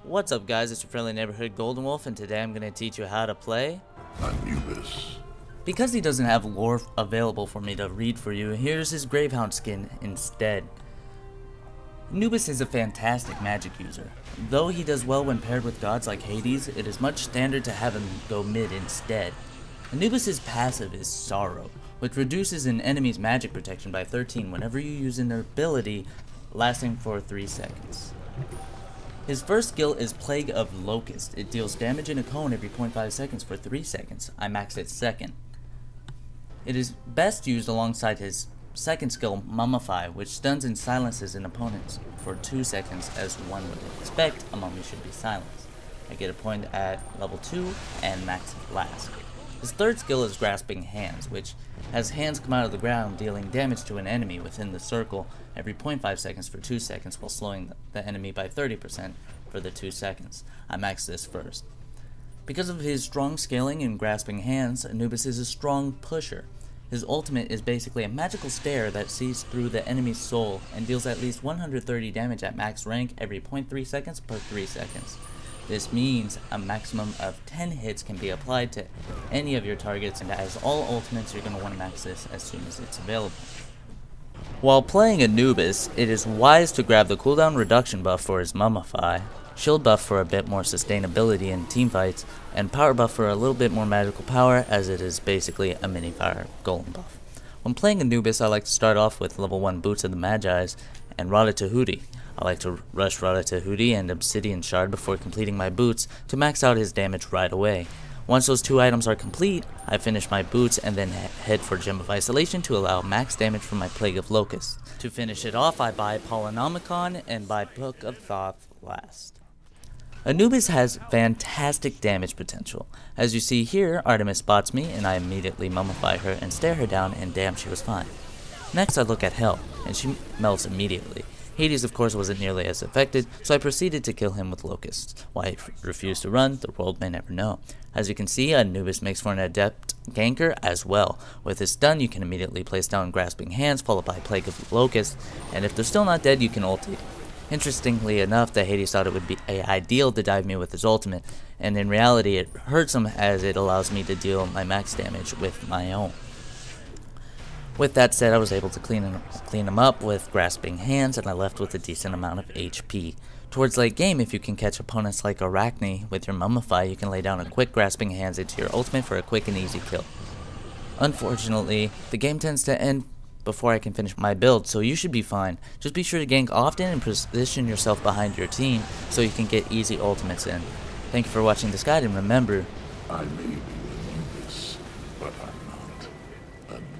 What's up guys, it's your friendly neighborhood Goldenwolf, and today I'm going to teach you how to play Anubis. Because he doesn't have lore available for me to read for you, here's his Gravehound skin instead. Anubis is a fantastic magic user. Though he does well when paired with gods like Hades, it is much standard to have him go mid instead. Anubis' passive is Sorrow, which reduces an enemy's magic protection by 13 whenever you use an ability lasting for 3 seconds. His first skill is Plague of Locust. It deals damage in a cone every 0.5 seconds for 3 seconds. I maxed it second. It is best used alongside his second skill, Mummify, which stuns and silences an opponent for 2 seconds, as one would expect a mummy should be silenced. I get a point at level 2 and max last. His third skill is Grasping Hands, which has hands come out of the ground, dealing damage to an enemy within the circle every 0.5 seconds for 2 seconds, while slowing the enemy by 30% for the 2 seconds. I maxed this first. Because of his strong scaling and Grasping Hands, Anubis is a strong pusher. His ultimate is basically a magical stare that sees through the enemy's soul and deals at least 130 damage at max rank every 0.3 seconds per 3 seconds. This means a maximum of 10 hits can be applied to any of your targets, and as all ultimates, you're going to want to max this as soon as it's available. While playing Anubis, it is wise to grab the cooldown reduction buff for his Mummify, shield buff for a bit more sustainability in teamfights, and power buff for a little bit more magical power, as it is basically a mini fire golem buff. When playing Anubis, I like to start off with level 1 Boots of the Magi and Tahuti. I like to rush Tahuti and Obsidian Shard before completing my boots to max out his damage right away. Once those 2 items are complete, I finish my boots and then head for Gem of Isolation to allow max damage from my Plague of Locust. To finish it off, I buy Polinomicon and buy Book of Thoth last. Anubis has fantastic damage potential. As you see here, Artemis spots me and I immediately mummify her and stare her down, and damn, she was fine. Next I look at Hell, and she melts immediately. Hades of course wasn't nearly as affected, so I proceeded to kill him with Locusts. Why he refused to run, the world may never know. As you can see, Anubis makes for an adept ganker as well. With his stun, you can immediately place down Grasping Hands followed by Plague of Locust, and if they're still not dead, you can ulti. Interestingly enough, the Hades thought it would be ideal to dive me with his ultimate, and in reality it hurts him as it allows me to deal my max damage with my own. With that said, I was able to clean him up with Grasping Hands, and I left with a decent amount of HP. Towards late game, if you can catch opponents like Arachne with your Mummify, you can lay down a quick Grasping Hands into your ultimate for a quick and easy kill. Unfortunately, the game tends to end before I can finish my build, so you should be fine. Just be sure to gank often and position yourself behind your team so you can get easy ultimates in. Thank you for watching this guide, and remember, I may be Anubis, but I'm not Anubis.